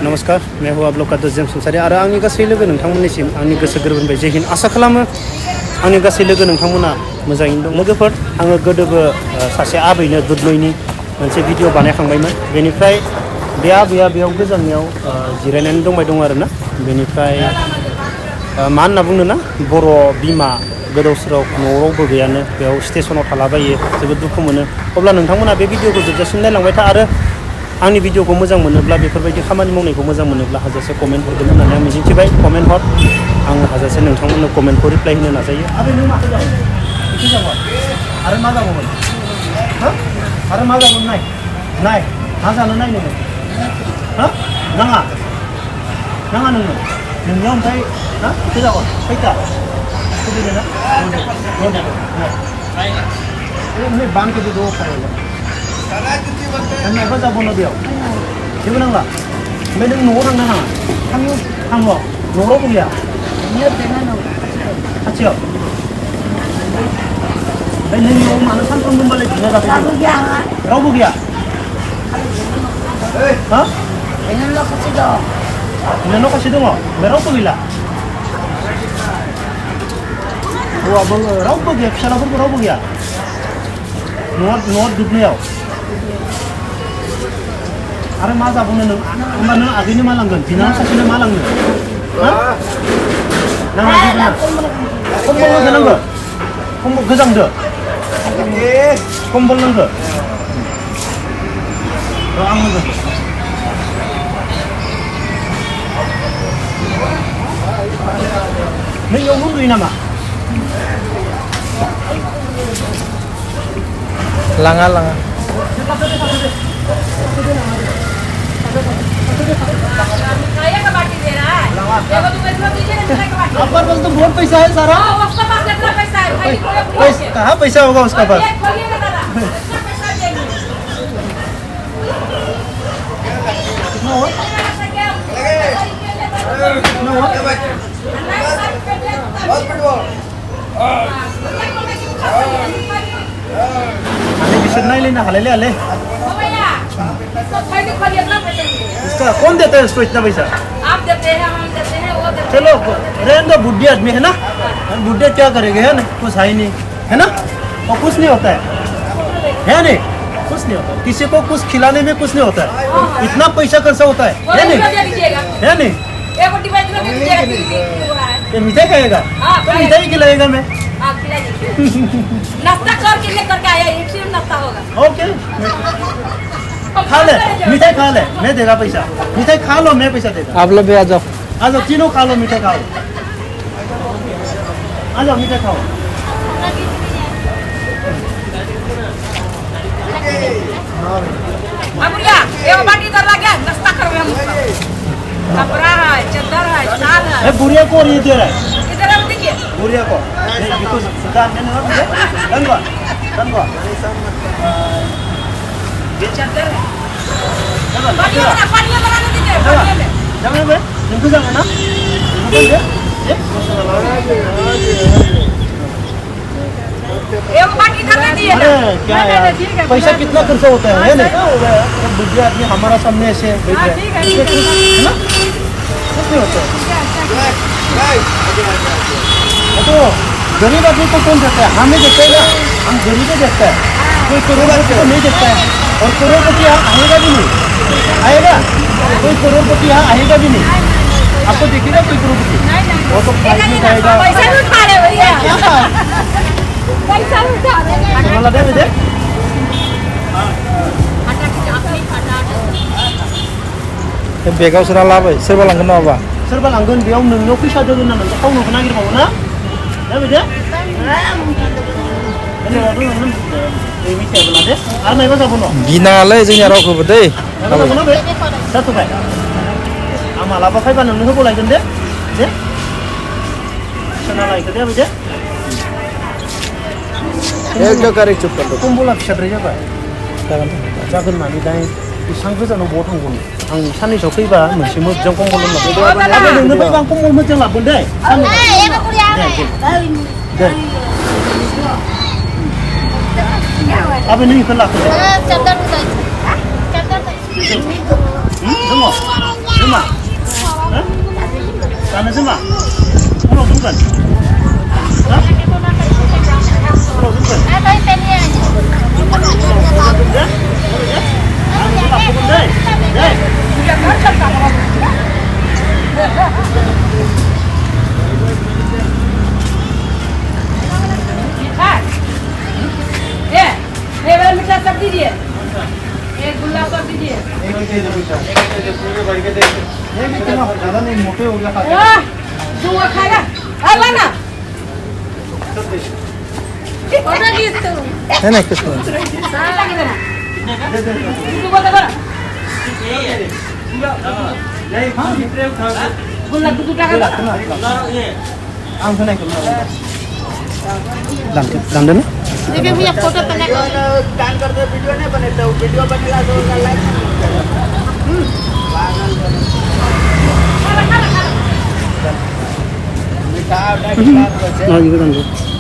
नमस्कार मैं हूँ आप लोग का दोस्त जेम्स मुसाहारि आरो आंनि गासै लोगो नोंथांमोननिसिम आंनि गोसो गोरबोनिफ्राय जय हिन्द आसा खालामो आंनि गासै लोगो नोंथांमोना मोजाङैनो दं लोगोफोर आङो गोदोबो सासे आबैनो दुधनैनि मोनसे भिडिअ बानायखांबायमोन बेनिफ्राय बे आबैया बेयाव गोजाननियाव जिरायनानै दंबाय दं आरोना बेनिफ्राय मा होनना बुंनो ना बर' बिमा गोदाव सोराव न'आव रावबो गैयानो बेयाव स्टेसनाव थालाबायो जोबोद दुखु मोनो अब्ला नोंथांमोना बे भिडिअखौ जोबजासिम नायलांबाय था आरो आंनि भिडिअखौ मोजां मोनोब्ला बेफोरबायदि खामानि मावनायखौ मोजां मोनोब्ला हाजासे कमेन्ट हरगोन होननानै आं मिजिंथिबाय कमेन्ट हर आं हाजासे नोंथांमोननो कमेन्टखौ रिप्लाइ होनो नाजायो आबै नों माखौ जागोन बेखौ जागोन आरो मा जाबावगोन आरो मा जागोन नाय नाय मा जानो नाय नोङो नाङा नाङा नोङो नोंनियाव ओमफ्राय बेखौ जागोन खैथा खुलिदों ना बांखौबो द' खालामो नोंनाबो जाबावनो बेयाव जेबो नांला ओमफ्राय नों न'आव थांनो नाङा थांल' न'आव रावबो गैया खाथियाव ओमफ्राय नों न'आव मानो सानफ्रोमबो होनबालाय बिना जाफैयो रावबो गैया बिनानाव खाथि दङ ओमफ्राय रावबो गैला हौवाबो रावबो गैया फिसालाफोरबो रावबो गैया न'आव दुधनैयाव आरो मा जाबावनो नों होमबा नों आगैनो मा लांगोन बिनानाव सासेनो मा लांनो नाङा कम्बल होनांगौ कम्बल गोजांदो कम्बल नांगौ आं होगोन नों इयावनो उन्दुयो नामा लाङा आपके पास तो बहुत पैसा है सारा उसका पास कितना पैसा है कहाँ पैसा होगा उसका पास कितना हुआ लेना हाले हाले इसका कौन देता है इसको इतना पैसा आप देते हैं हम देते हैं वो देते चलो रहने दो बुढ़ी आदमी है ना बुढ़े क्या करेंगे है ना कुछ है ही नहीं है ना और कुछ नहीं होता है नहीं कुछ नहीं होता किसी को कुछ खिलाने में कुछ नहीं होता है इतना पैसा खर्चा होता है नहीं मिठाई खाएगा तो मिठाई खिलाएगा मैं नाश्ता करके लेकर आया एक से नाश्ता होगा ओके खा ले मिठाई खा ले मैं देगा पैसा मिठाई खा लो मैं पैसा देगा आप लोग भी आ जाओ तीनों खा लो मिठाई खाओ आ जाओ मिठाई खाओ बुढ़िया एक बाटी कर लगे नाश्ता करो हम कपड़ा है चादर है शाल है बुढ़िया को ये दे रहा है इधर आओ देखिए बुढ़िया को बिल्कुल सुधार मैंने ना धनवा ये चादर है पानी बनाने दीजिए जाओ बे तुमको जाना ना एक बाटी कर दीजिए अरे क्या यार पैसा कितना खर्चा होता है ना बुढ़िया आदमी हमारा सामने ऐसे बैठ रहा है ना कुछ नहीं होता तो गरीब आदमी को कौन देता है हमें देते हैं ना हम गरीबी देखता है कोई करोड़पति को नहीं देखता है और करोड़पति यहाँ आएगा भी नहीं आएगा कोई करोड़पति यहाँ आएगा भी नहीं आपको दिखेगा कोई करोड़पति वो तो फ्लाइट में जाएगा पैसा उठा रहे भैया पैसा उठा दे दे बेगाव सोना लाबाय सोरबा लांगोन नामा सोरबा लांगोन बेयाव नोंनाव फैसा दोगोन ना नोंखौ खावनोखौ नागिरबावो ना बिदि आरो नायबा जाबोनो गिनाङालै जोंनिया रावखौबो दै जाबोनो बे जाथ'बाय आं मालाबा फैबा नोंनो होबावलायगोन दे सोना लायगोन दे बिदि एकदम कारेक्ट चुप कर दो कम्बला फिसाद्राय जाबाय जागोन मानि दा बेसेबां गोजानाव बहा थांगौनो आं साननैसोआव फैबा मोनसे मोजां कम्बल लाबोदो नोंनो फैबा आं कम्बल मोजां लाबोगोन दे दे आबै नों इखौ लाखो दे दङ मा जानोसै मा उनाव दोनगोन उनाव दोनगोन मीठा सब दीजिए एक गुलाब कर दीजिए ज़्यादा नहीं मोटे हो गया दो खाएगा अल्लाह ना है ना किस में गुलाब दो टाका आम से नहीं करना दाम देना देखिए भैया फोटो तो नहीं स्कैन करके वीडियो नहीं बनेगा वीडियो बनेगा तो लाइक इको दाम दो